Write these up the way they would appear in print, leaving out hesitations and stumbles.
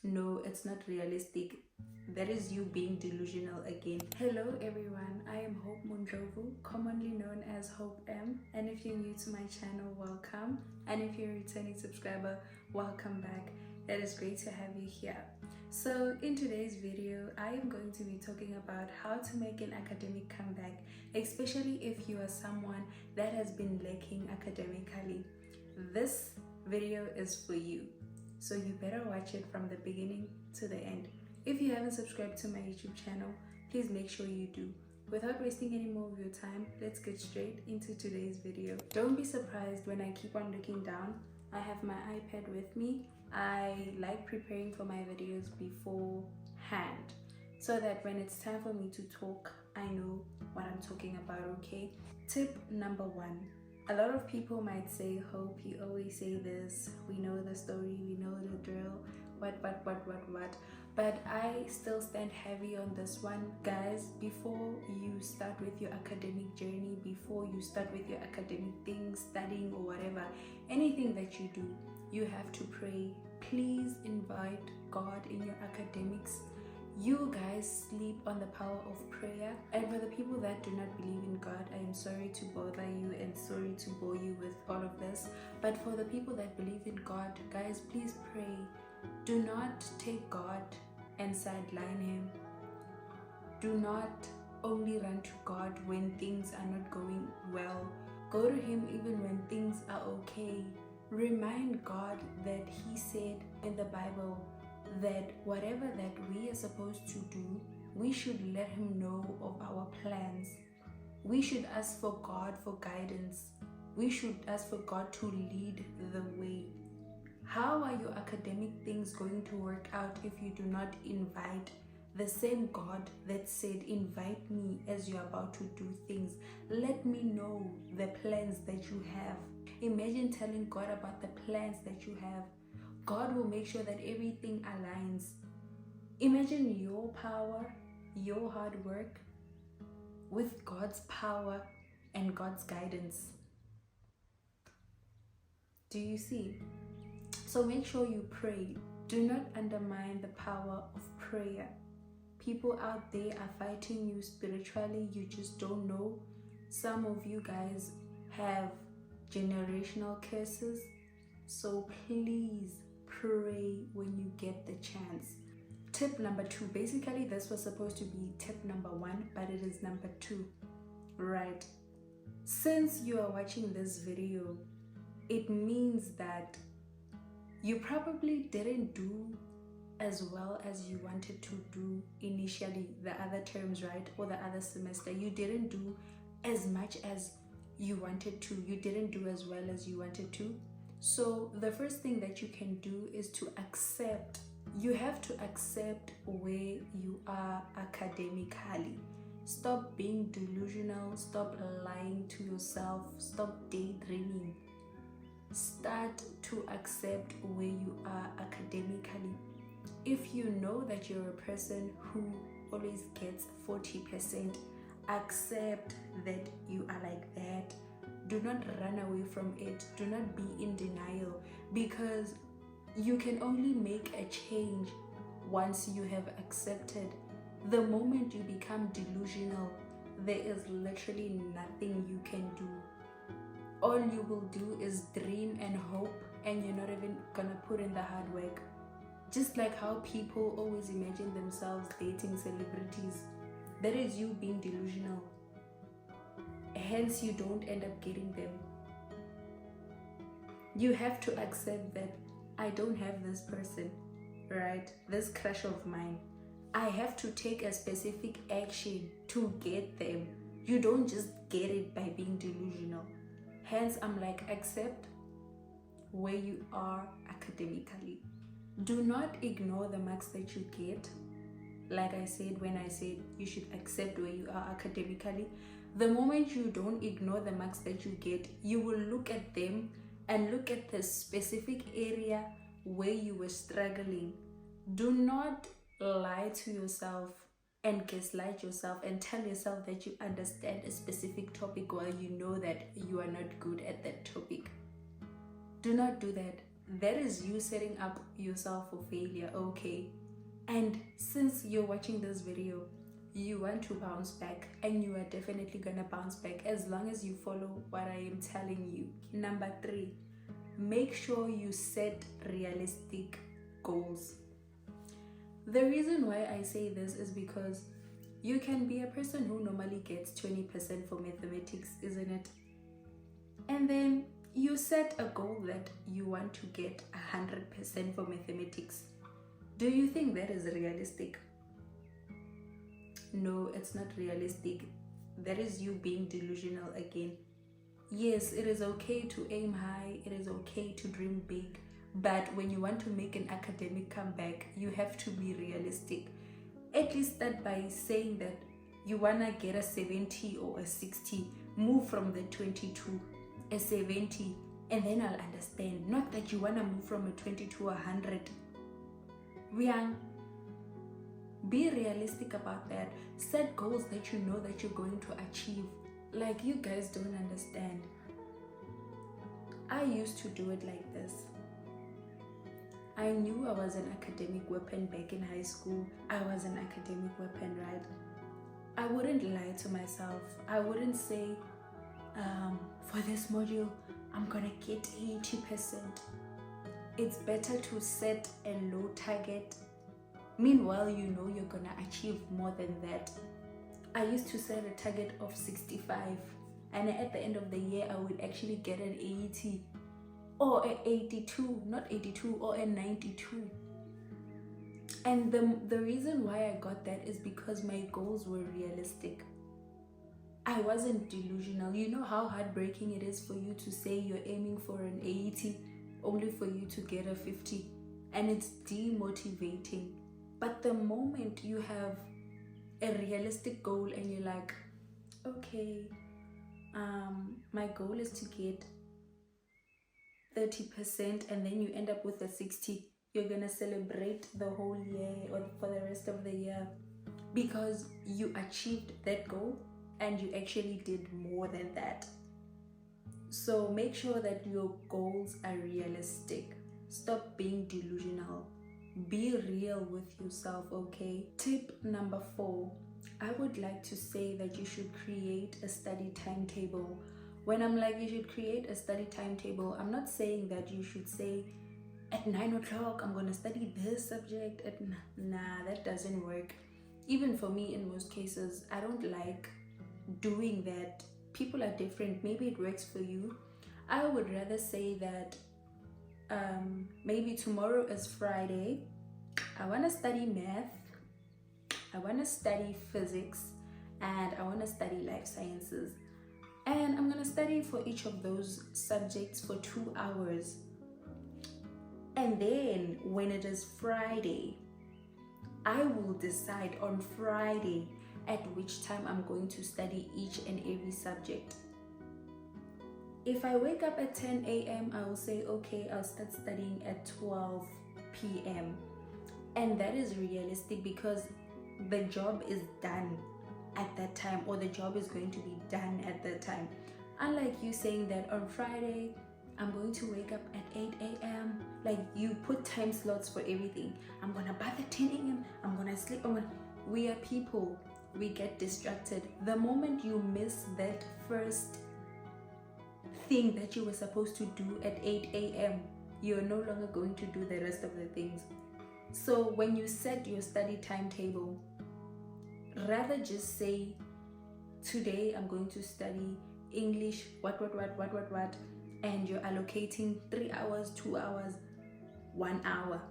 no, it's not realistic. That is you being delusional again. Hello everyone, I am Hope.Mundhlovu, commonly known as Hope.M, and if you're new to my channel, welcome, and if you're a returning subscriber, welcome back. It is great to have you here. So in today's video, I am going to be talking about how to make an academic comeback, especially if you are someone that has been lacking academically. This video is for you, so you better watch it from the beginning to the end. If you haven't subscribed to my YouTube channel, please make sure you do. Without wasting any more of your time, let's get straight into today's video. Don't be surprised when I keep on looking down. I have my iPad with me. I like preparing for my videos beforehand, so that when it's time for me to talk, I know what I'm talking about, okay? Tip number 1. A lot of people might say, Hope, you always say this, we know the story, we know the drill, what, but I still stand heavy on this one. Guys, before you start with your academic journey, before you start with your academic things, studying or whatever, anything that you do, you have to pray. Please invite God in your academics. You guys sleep on the power of prayer, and for the people that do not believe in God, I am sorry to bother you and sorry to bore you with all of this, but for the people that believe in God, guys, please pray. Do not take God and sideline him. Do not only run to God when things are not going well. Go to him even when things are okay. Remind God that he said in the Bible that whatever that we are supposed to do, we should let him know of our plans. We should ask for God for guidance. We should ask for God to lead the way. How are your academic things going to work out if you do not invite the same God that said, invite me as you're about to do things? Let me know the plans that you have. Imagine telling God about the plans that you have. God will make sure that everything aligns. Imagine your power, your hard work with God's power and God's guidance. Do you see? So make sure you pray. Do not undermine the power of prayer. People out there are fighting you spiritually. You just don't know. Some of you guys have generational curses. So please pray when you get the chance. Tip number 2. Basically, this was supposed to be tip number 1, but it is number 2. Right. Since you are watching this video, it means that you probably didn't do as well as you wanted to do initially, the other terms, right? Or the other semester. You didn't do as much as you wanted to. You didn't do as well as you wanted to. So the first thing that you can do is to accept. You have to accept where you are academically. Stop being delusional. Stop lying to yourself. Stop daydreaming. Start to accept where you are academically. If you know that you're a person who always gets 40%, accept that you are like that. Do not run away from it. Do not be in denial, because you can only make a change once you have accepted. The moment you become delusional, there is literally nothing you can do. All you will do is dream and hope, and you're not even gonna put in the hard work. Just like how people always imagine themselves dating celebrities, that is you being delusional. Hence, you don't end up getting them. You have to accept that I don't have this person, right? This crush of mine. I have to take a specific action to get them. You don't just get it by being delusional. Hence, I'm like, accept where you are academically. Do not ignore the marks that you get. Like I said, when I said you should accept where you are academically, the moment you don't ignore the marks that you get, you will look at them and look at the specific area where you were struggling. Do not lie to yourself and gaslight yourself and tell yourself that you understand a specific topic while you know that you are not good at that topic. Do not do that. that is you setting up yourself for failure, okay? And since you're watching this video, you want to bounce back, and you are definitely gonna bounce back as long as you follow what I am telling you. Number 3, make sure you set realistic goals. The reason why I say this is because you can be a person who normally gets 20% for mathematics, isn't it? And then you set a goal that you want to get 100% for mathematics. Do you think that is realistic? No, it's not realistic. That is you being delusional again. Yes, it is okay to aim high, it is okay to dream big, but when you want to make an academic comeback, you have to be realistic. At least start by saying that you want to get a 70 or a 60, move from the 20 to a 70, and then I'll understand. Not that you want to move from a 20 to 100. Be realistic about that. Set goals that you know that you're going to achieve. Like, you guys don't understand. I used to do it like this. I knew I was an academic weapon back in high school. I was an academic weapon, right? I wouldn't lie to myself. I wouldn't say, for this module, I'm gonna get 80%. It's better to set a low target. Meanwhile, you know you're gonna achieve more than that. I used to set a target of 65, and at the end of the year, I would actually get an 80 or an 82, not 82, or a 92. And the reason why I got that is because my goals were realistic. I wasn't delusional. You know how heartbreaking it is for you to say you're aiming for an 80 only for you to get a 50, and it's demotivating. But the moment you have a realistic goal and you're like, okay, my goal is to get 30%, and then you end up with a 60, you're gonna celebrate the whole year or for the rest of the year because you achieved that goal and you actually did more than that. So make sure that your goals are realistic. Stop being delusional. Be real with yourself, okay? Tip number 4, I would like to say that you should create a study timetable. When I'm like, you should create a study timetable, I'm not saying that you should say, at 9 o'clock, I'm going to study this subject. Nah, that doesn't work. Even for me, in most cases, I don't like doing that. People are different. Maybe it works for you. I would rather say that maybe tomorrow is Friday. I want to study math. I want to study physics. And I want to study life sciences. And I'm going to study for each of those subjects for 2 hours. And then when it is Friday, I will decide on Friday at which time I'm going to study each and every subject. If I wake up at 10 a.m., I will say, okay, I'll start studying at 12 p.m. And that is realistic because the job is done at that time, or the job is going to be done at that time. Unlike you saying that on Friday, I'm going to wake up at 8 a.m. Like, you put time slots for everything. I'm going to bath at 10 a.m. I'm going to sleep. We are people. We get distracted. The moment you miss that first thing that you were supposed to do at 8 a.m., you're no longer going to do the rest of the things. So when you set your study timetable, rather just say, today I'm going to study English, what, and you're allocating 3 hours, 2 hours, 1 hour.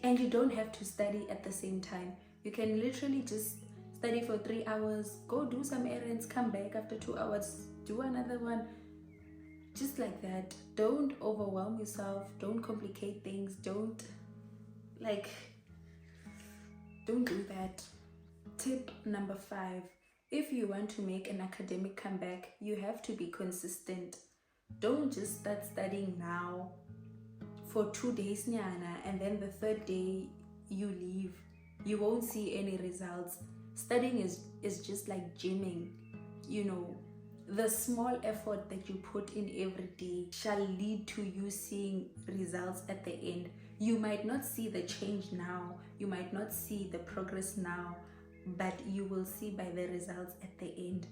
And you don't have to study at the same time. You can literally just study for 3 hours, go do some errands, come back after 2 hours, do another one. Just like that. Don't overwhelm yourself. Don't complicate things. Don't do that. Tip number 5. If you want to make an academic comeback, you have to be consistent. Don't just start studying now for 2 days nyana, and then the 3rd day you leave. You won't see any results. Studying is just like gymming. You know, The small effort that you put in every day shall lead to you seeing results at the end. You might not see the change now, you might not see the progress now, but you will see by the results at the end.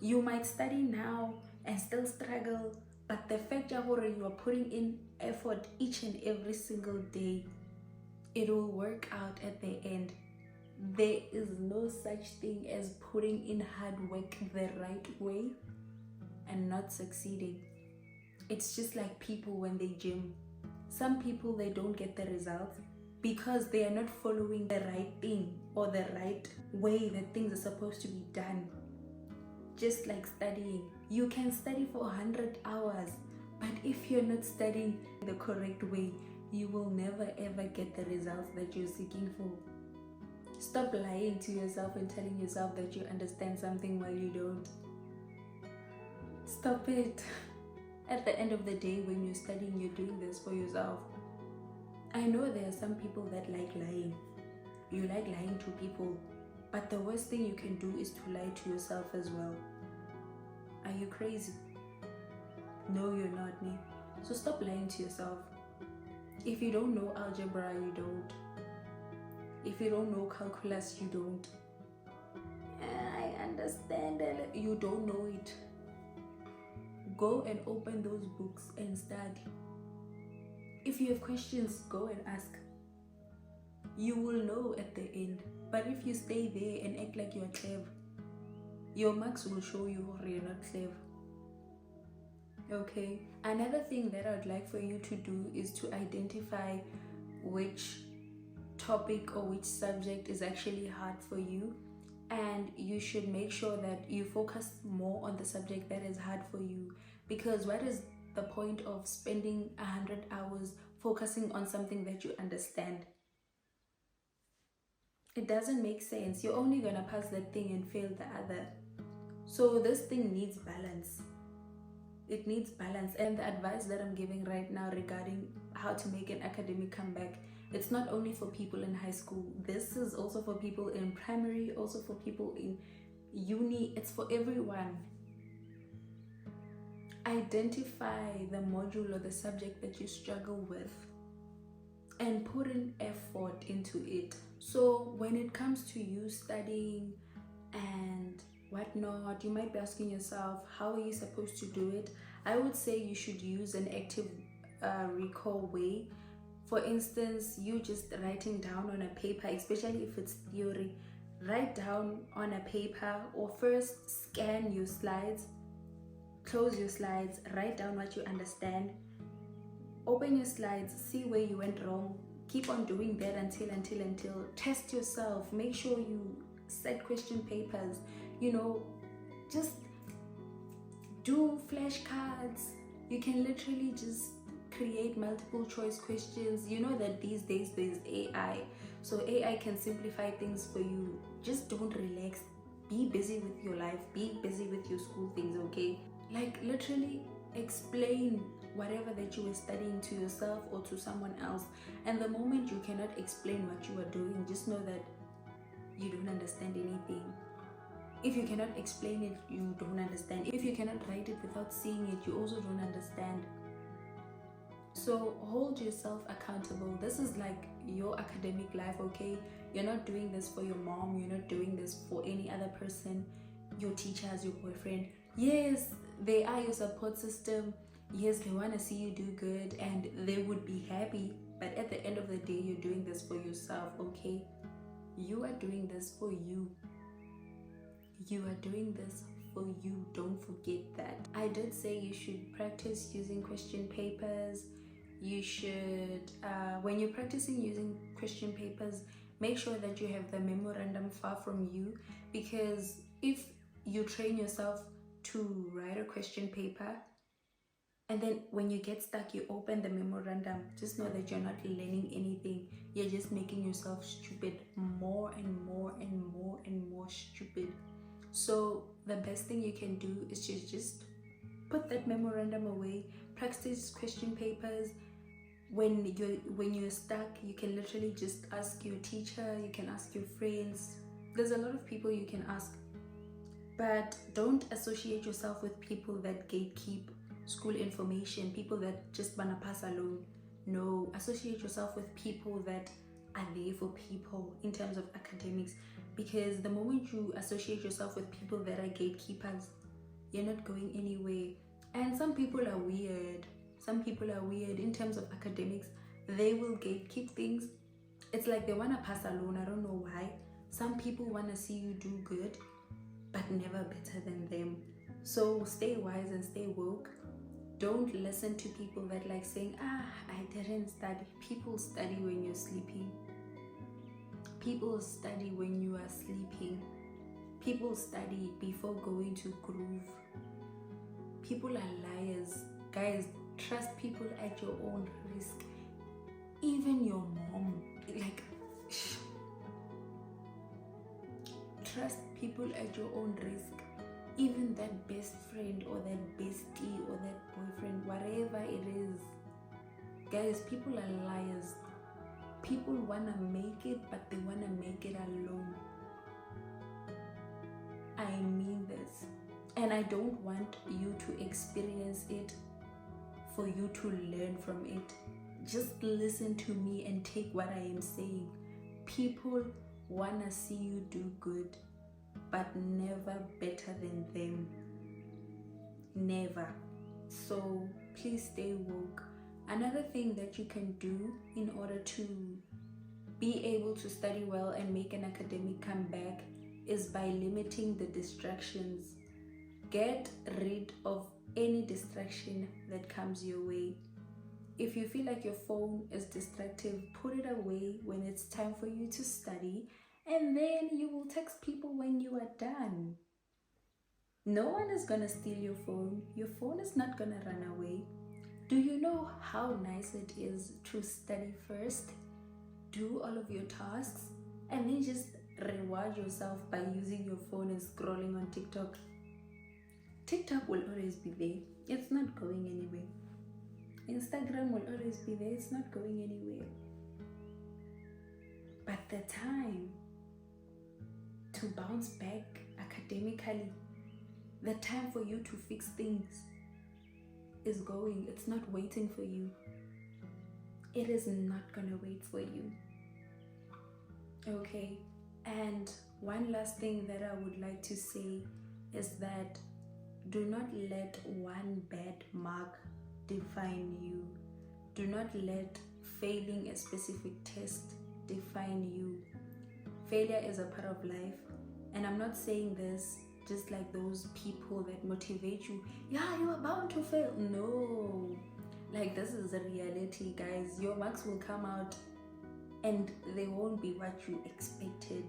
You might study now and still struggle, but the fact that you are putting in effort each and every single day, it will work out at the end. There is no such thing as putting in hard work the right way and not succeeding. It's just like people when they gym. Some people, they don't get the results because they are not following the right thing or the right way that things are supposed to be done. Just like studying, you can study for 100 hours, but if you're not studying the correct way, you will never ever get the results that you're seeking for. Stop lying to yourself and telling yourself that you understand something while you don't. Stop it. At the end of the day, when you're studying, you're doing this for yourself. I know there are some people that like lying. You like lying to people, but the worst thing you can do is to lie to yourself as well. Are you crazy? No, you're not, me. So stop lying to yourself. If you don't know algebra, you don't. If you don't know calculus, you don't. I understand that you don't know it. Go and open those books and study. If you have questions, go and ask. You will know at the end. But if you stay there and act like you are clever, your marks will show you you're not clever. Okay? Another thing that I'd like for you to do is to identify which topic or which subject is actually hard for you, and you should make sure that you focus more on the subject that is hard for you, because what is the point of spending 100 hours focusing on something that you understand? It doesn't make sense. You're only gonna pass that thing and fail the other. So this thing needs balance. It needs balance. And the advice that I'm giving right now regarding how to make an academic comeback, it's not only for people in high school. This is also for people in primary, also for people in uni. It's for everyone. Identify the module or the subject that you struggle with and put in effort into it. So when it comes to you studying and whatnot, you might be asking yourself, how are you supposed to do it? I would say you should use an active recall way. For instance, you just writing down on a paper, especially if it's theory, write down on a paper, or first scan your slides, close your slides, write down what you understand, open your slides, see where you went wrong, keep on doing that until test yourself, make sure you set question papers, just do flashcards. You can literally just create multiple choice questions. You know that these days there's AI, so AI can simplify things for you. Just don't relax, be busy with your life, be busy with your school things, okay? Like literally explain whatever that you were studying to yourself or to someone else, and the moment you cannot explain what you are doing, just know that you don't understand anything. If you cannot explain it, you don't understand. If you cannot write it without seeing it, you also don't understand. So hold yourself accountable. This is like your academic life, okay? You're not doing this for your mom, you're not doing this for any other person, your teachers, your boyfriend. Yes, they are your support system. Yes, they want to see you do good and they would be happy, but at the end of the day, you're doing this for yourself, okay? You are doing this for you. You are doing this for you. Don't forget that. I did say you should practice using question papers. You should, when you're practicing using question papers, make sure that you have the memorandum far from you, because if you train yourself to write a question paper and then when you get stuck, you open the memorandum, just know that you're not learning anything. You're just making yourself stupid, more and more and more and more stupid. So the best thing you can do is to just put that memorandum away, practice question papers. When you're stuck, you can literally just ask your teacher, you can ask your friends. There's a lot of people you can ask. But don't associate yourself with people that gatekeep school information, people that just wanna pass along. No, associate yourself with people that are there for people in terms of academics, because the moment you associate yourself with people that are gatekeepers, you're not going anywhere. And some people are weird. Some people are weird in terms of academics. They will gatekeep things. It's like they wanna pass along. I don't know why. Some people wanna see you do good, but never better than them. So stay wise and stay woke. Don't listen to people that like saying, I didn't study. People study when you're sleeping. People study when you are sleeping. People study before going to groove. People are liars. Guys, trust people at your own risk. Even your mom. Like, trust people at your own risk. Even that best friend or that bestie or that boyfriend, whatever it is. Guys, people are liars. People want to make it, but they want to make it alone. I mean this. And I don't want you to experience it for you to learn from it. Just listen to me and take what I am saying. People want to see you do good, but never better than them. Never. So please stay woke. Another thing that you can do in order to be able to study well and make an academic comeback is by limiting the distractions. Get rid of any distraction that comes your way. If you feel like your phone is distractive, put it away when it's time for you to study, and then you will text people when you are done. No one is gonna steal your phone. Your phone is not gonna run away. Do you know how nice it is to study first, do all of your tasks, and then just reward yourself by using your phone and scrolling on TikTok? TikTok will always be there. It's not going anywhere. Instagram will always be there. It's not going anywhere. But the time to bounce back academically, the time for you to fix things is going. It's not waiting for you. It is not gonna wait for you. Okay, and one last thing that I would like to say is that do not let one bad mark define you. Do not let failing a specific test define you. Failure is a part of life, and I'm not saying this just like those people that motivate you. Yeah, you are bound to fail. No, like this is a reality, guys. Your marks will come out and they won't be what you expected.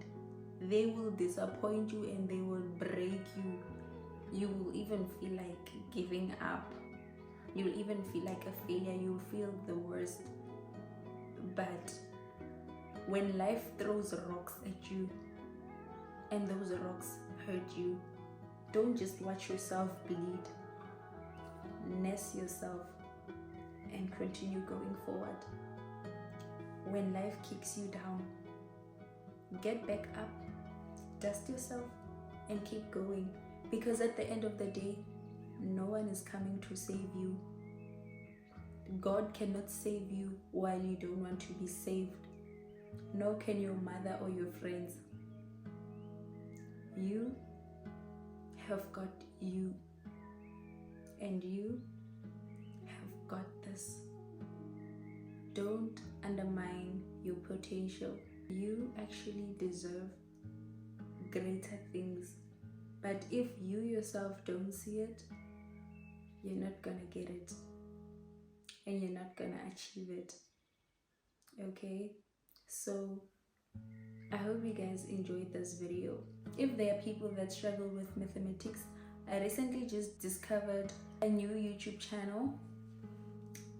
They will disappoint you and they will break you. You will even feel like giving up. You'll even feel like a failure. You'll feel the worst. But when life throws rocks at you and those rocks hurt you, don't just watch yourself bleed. Nurse yourself and continue going forward. When life kicks you down, get back up, dust yourself, and keep going. Because at the end of the day, no one is coming to save you. God cannot save you while you don't want to be saved. Nor can your mother or your friends. You have got you, and you have got this. Don't undermine your potential. You actually deserve greater things. But if you yourself don't see it, you're not gonna get it, and you're not gonna achieve it. Okay, so I hope you guys enjoyed this video. If there are people that struggle with mathematics, I recently just discovered a new YouTube channel,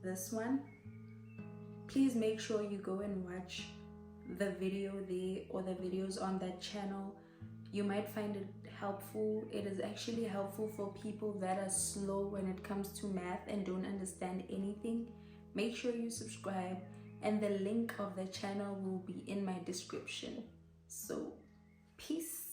this one. Please make sure you go and watch the video there or the videos on that channel. You might find it helpful. It is actually helpful for people that are slow when it comes to math and don't understand anything. Make sure you subscribe, and the link of the channel will be in my description. So, peace.